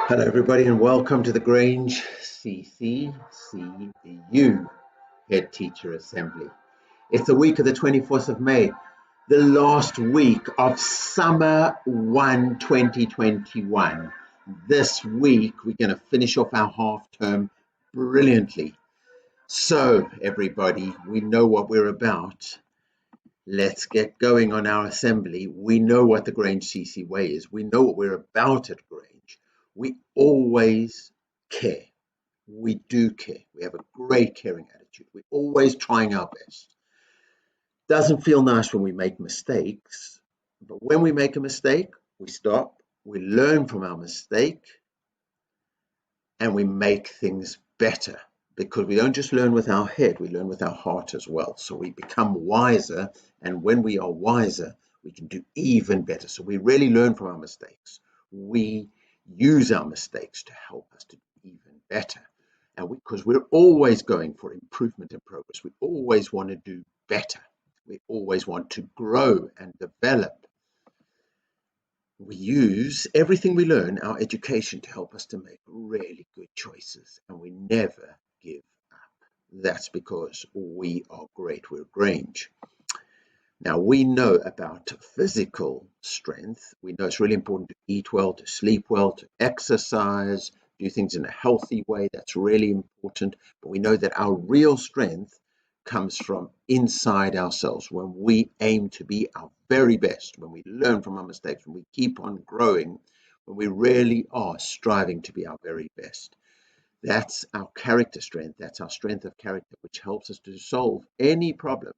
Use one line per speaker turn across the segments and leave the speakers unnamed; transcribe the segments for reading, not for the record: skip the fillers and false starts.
Hello, everybody, and welcome to the Grange CCCU Head Teacher Assembly. It's the week of the 24th of May, the last week of Summer 1 2021. This week, we're going to finish off our half term brilliantly. So, everybody, we know what we're about. Let's get going on our assembly. We know what the Grange CC way is. We know what we're about at Grange. We always care. We do care. We have a great caring attitude. We're always trying our best. Doesn't feel nice when we make mistakes, but when we make a mistake, we stop, we learn from our mistake, and we make things better. Because we don't just learn with our head, we learn with our heart as well. So we become wiser, and when we are wiser, we can do even better. So we really learn from our mistakes. We use our mistakes to help us to do even better. And because we're always going for improvement and progress, we always want to do better. We always want to grow and develop. We use everything we learn, our education, to help us to make really good choices, and we never give up. That's because we are great. We're Grange. Now, we know about physical strength. We know it's really important to eat well, to sleep well, to exercise, do things in a healthy way. That's really important. But we know that our real strength comes from inside ourselves, when we aim to be our very best, when we learn from our mistakes, when we keep on growing, when we really are striving to be our very best. That's our character strength. That's our strength of character, which helps us to solve any problem.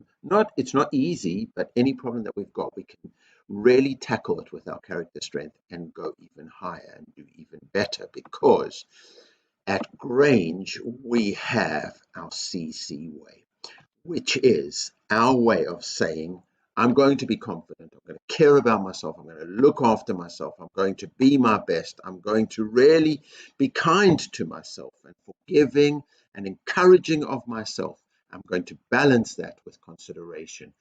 It's not easy, but any problem that we've got, we can really tackle it with our character strength and go even higher and do even better, because at Grange, we have our CC way, which is our way of saying, I'm going to be confident, I'm going to care about myself, I'm going to look after myself, I'm going to be my best, I'm going to really be kind to myself and forgiving and encouraging of myself. I'm going to balance that with consideration,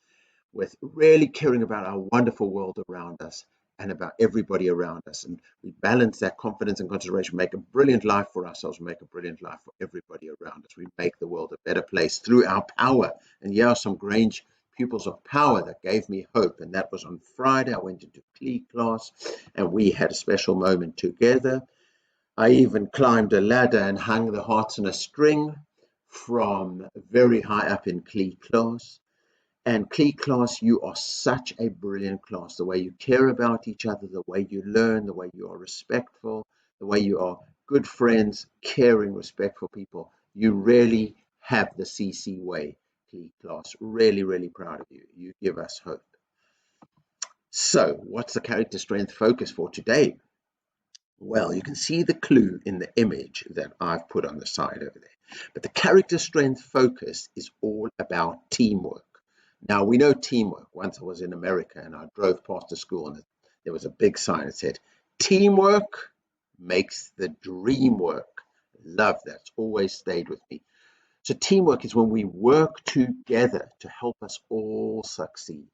with really caring about our wonderful world around us and about everybody around us. And we balance that confidence and consideration, make a brilliant life for ourselves, make a brilliant life for everybody around us. We make the world a better place through our power. And here are some Grange Pupils of Power that gave me hope. And that was on Friday. I went into Klee class and we had a special moment together. I even climbed a ladder and hung the hearts on a string from very high up in Klee class. And Klee class, you are such a brilliant class. The way you care about each other, the way you learn, the way you are respectful, the way you are good friends, caring, respectful people. You really have the CC way, Klee class. Really, really proud of you. You give us hope. So, what's the character strength focus for today? Well, you can see the clue in the image that I've put on the side over there. But the character strength focus is all about teamwork. Now, we know teamwork. Once I was in America and I drove past a school and there was a big sign that said, teamwork makes the dream work. Love that. It's always stayed with me. So teamwork is when we work together to help us all succeed.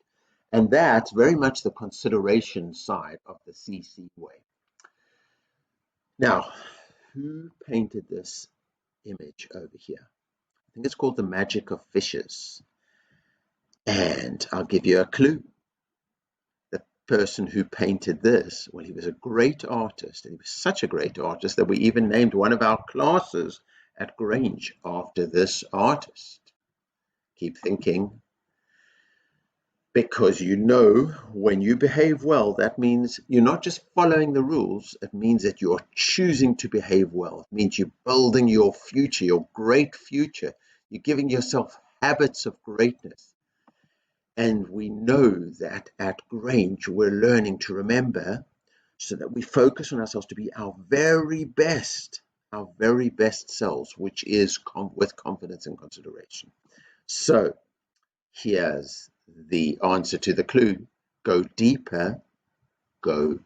And that's very much the consideration side of the CC way. Now, who painted this image over here? I think it's called The Magic of Fishes. And I'll give you a clue. The person who painted this, well, he was a great artist, and he was such a great artist that we even named one of our classes at Grange after this artist. Keep thinking. Because you know, when you behave well, that means you're not just following the rules, it means that you're choosing to behave well. It means you're building your future, your great future. You're giving yourself habits of greatness. And we know that at Grange, we're learning to remember so that we focus on ourselves to be our very best selves, which is with confidence and consideration. So here's the answer to the clue. Go deeper, go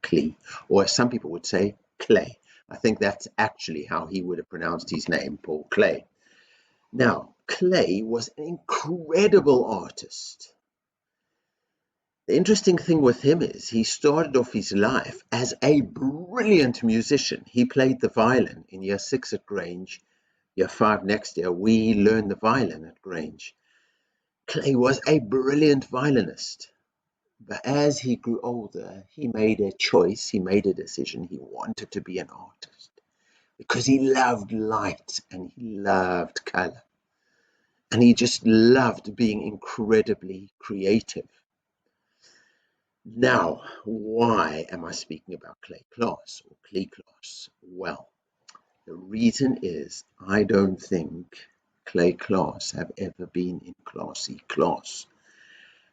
Klee. Or as some people would say, Clay. I think that's actually how he would have pronounced his name, Paul Klee. Now, Klee was an incredible artist. The interesting thing with him is he started off his life as a brilliant musician. He played the violin in year 6 at Grange. Year 5 next year, we learned the violin at Grange. Klee was a brilliant violinist. But as he grew older, he made a choice, he made a decision. He wanted to be an artist because he loved light and he loved color. And he just loved being incredibly creative. Now, why am I speaking about Klee Klaas or Klee Klaas? Well, the reason is I don't think Klee Klaas have ever been in classy class.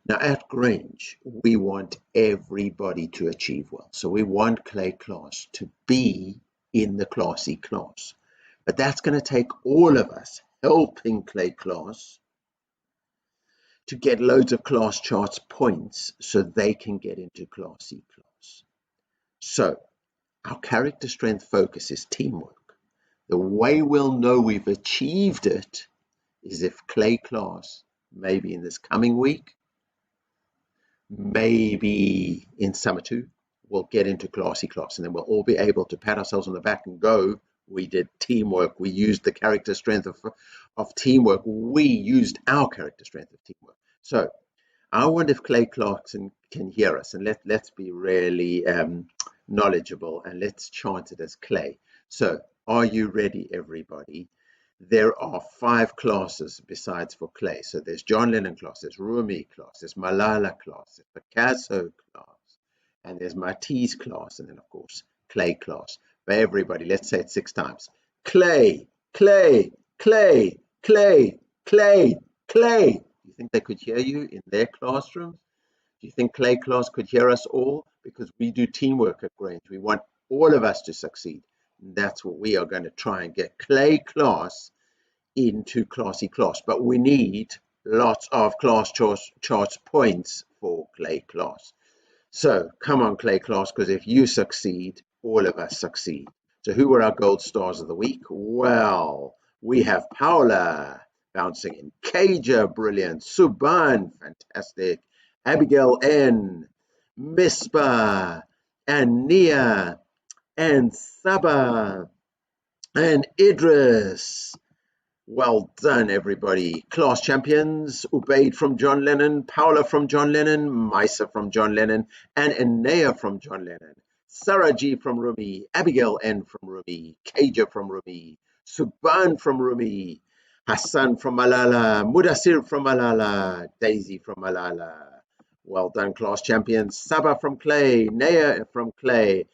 Now at Grange, we want everybody to achieve well. So we want Klee Klaas to be in the classy class. But that's going to take all of us helping Klee Klaas to get loads of class charts points so they can get into classy class. So our character strength focus is teamwork. The way we'll know we've achieved it is if Klee Klaas, maybe in this coming week, maybe in summer 2, we'll get into classy class, and then we'll all be able to pat ourselves on the back and go, we did teamwork. We used the character strength of teamwork. We used our character strength of teamwork. So I wonder if Klee Klaas can hear us, and let's be really knowledgeable, and let's chant it as Klee. So are you ready, everybody? There are 5 classes besides for Klee. So there's John Lennon class, there's Rumi class, there's Malala class, there's Picasso class, and there's Matisse class, and then of course Klee class. But everybody, let's say it 6 times. Klee, Klee, Klee, Klee, Klee, Klee. Do you think they could hear you in their classrooms? Do you think Klee Klaas could hear us all? Because we do teamwork at Grange. We want all of us to succeed. And that's what we are going to try and get Klee Klaas into classy class. But we need lots of class charts points for Klee Klaas. So come on, Klee Klaas, because if you succeed, all of us succeed. So who were our gold stars of the week? Well, we have Paula bouncing in, Kaja, brilliant, Suban, fantastic, Abigail N, Misbah, and Nia, and Saba, and Idris. Well done, everybody. Class champions, Ubaid from John Lennon, Paula from John Lennon, Maisa from John Lennon, and Enea from John Lennon. Sarah G from Rumi, Abigail N from Rumi, Kaja from Rumi, Suban from Rumi, Hassan from Malala, Mudassir from Malala, Daisy from Malala. Well done, class champions. Saba from Klee, Naya from Klee,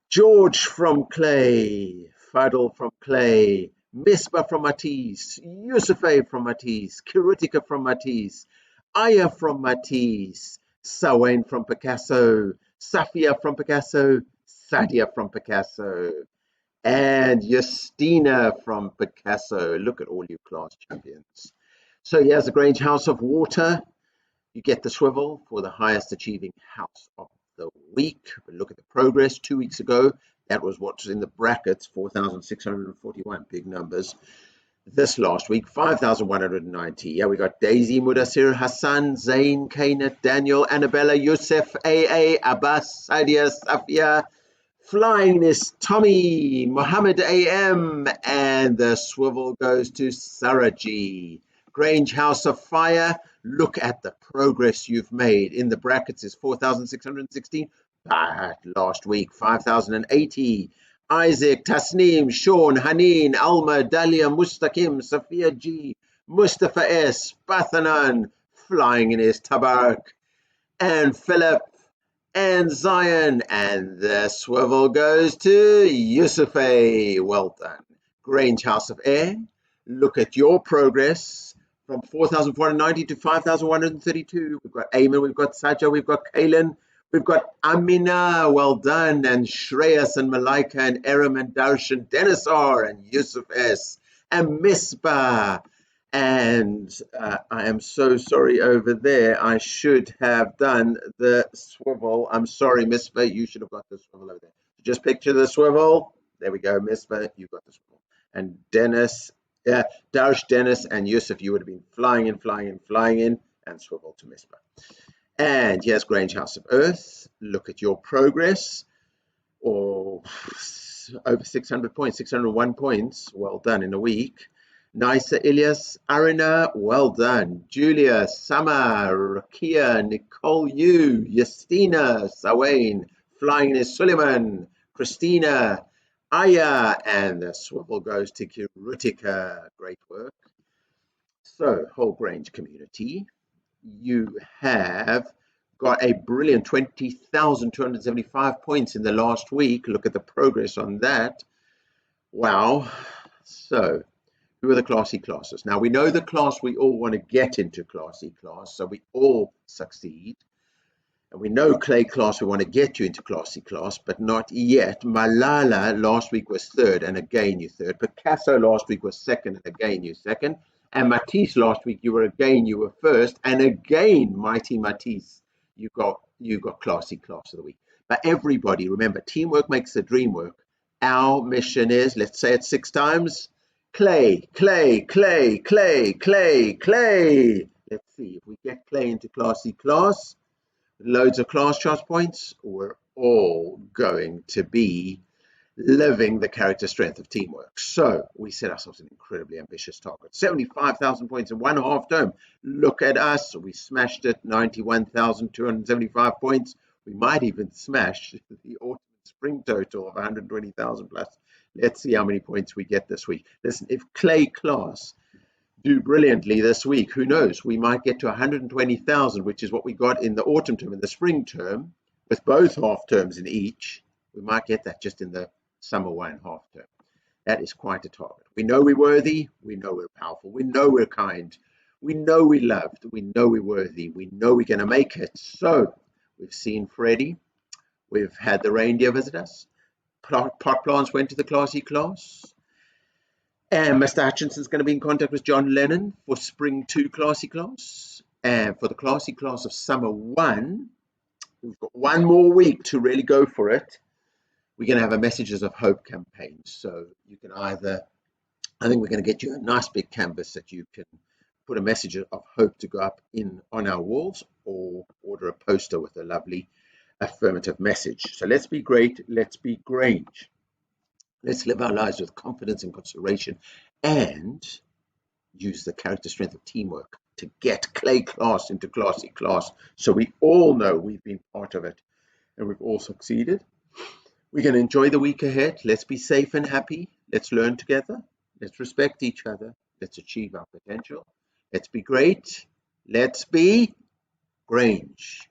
George from Klee, Fadl from Klee, Misbah from Matisse, Yusufe from Matisse, Kiritika from Matisse, Aya from Matisse, Sawain from Picasso, Safia from Picasso, Sadia from Picasso, and Justina from Picasso. Look at all you class champions. So here's the Grange House of Water. You get the swivel for the highest achieving house of the week. But look at the progress 2 weeks ago. That was what's in the brackets, 4,641, big numbers. This last week, 5,190. Yeah, we got Daisy, Mudassir, Hassan, Zain, Kainat, Daniel, Annabella, Yusuf, AA, Abbas, Sadia, Safia, Flyingness, Tommy, Mohammed AM, and the swivel goes to Sarah G. Grange House of Fire, look at the progress you've made. In the brackets is 4,616, but last week 5,080. Isaac, Tasneem, Sean, Haneen, Alma, Dalia, Mustaqim, Safia G, Mustafa S, Bathanan, flying in his Tabarak, and Philip, and Zion, and the swivel goes to Yusuf A. Well done. Grange House of Air, look at your progress from 4,490 to 5,132. We've got Eamon, we've got Saja, we've got Kaylin, we've got Amina, well done, and Shreyas and Malaika and Eram and Darsh and Dennis R and Yusuf S and Misbah. And I am so sorry over there. I should have done the swivel. I'm sorry, Misbah, you should have got the swivel over there. Just picture the swivel. There we go, Misbah, you got the swivel. And Dennis, Darsh, Dennis, and Yusuf, you would have been flying in, and swivel to Misbah. And here's Grange House of Earth. Look at your progress. Or over 600 points, 601 points. Well done in a week. Nisa, Ilyas, Arina, well done. Julia, Summer, Rakia, Nicole, Yu, Justina, Sawain, Flying is Suleiman, Christina, Aya, and the swivel goes to Kirutika. Great work. So, whole Grange community, you have got a brilliant 20,275 points in the last week. Look at the progress on that. Wow. So, who are the classy classes? Now, we know the class we all want to get into classy class, so we all succeed. And we know Klee class, we want to get you into classy class, but not yet. Malala last week was third, and again you third. Picasso last week was second, and again you second. And Matisse last week, you were first, and again, mighty Matisse, you got classy class of the week. But everybody, remember, teamwork makes the dream work. Our mission is, let's say it 6 times, Klee, Klee, Klee, Klee, Klee, Klee. Let's see if we get Klee into classy class, loads of class charge points, we're all going to be living the character strength of teamwork. So we set ourselves an incredibly ambitious target. 75,000 points in 1 half term. Look at us. We smashed it. 91,275 points. We might even smash the autumn spring total of 120,000 plus. Let's see how many points we get this week. Listen, if Klee class do brilliantly this week, who knows? We might get to 120,000, which is what we got in the autumn term and the spring term, with both half terms in each. We might get that just in the summer 1 half term. That is quite a target. We know we're worthy. We know we're powerful. We know we're kind. We know we're loved. We know we're worthy. We know we're going to make it. So we've seen Freddie. We've had the reindeer visit us. Pot plants went to the classy class. And Mr. Hutchinson's going to be in contact with John Lennon for Spring 2 classy class. And for the classy class of Summer 1, we've got 1 more week to really go for it. We're going to have a Messages of Hope campaign. So you can either, I think we're going to get you a nice big canvas that you can put a message of hope to go up on our walls, or order a poster with a lovely affirmative message. So let's be great. Let's be Grange. Let's live our lives with confidence and consideration, and use the character strength of teamwork to get Klee class into classy class, so we all know we've been part of it and we've all succeeded. We're going to enjoy the week ahead. Let's be safe and happy. Let's learn together. Let's respect each other. Let's achieve our potential. Let's be great. Let's be Grange.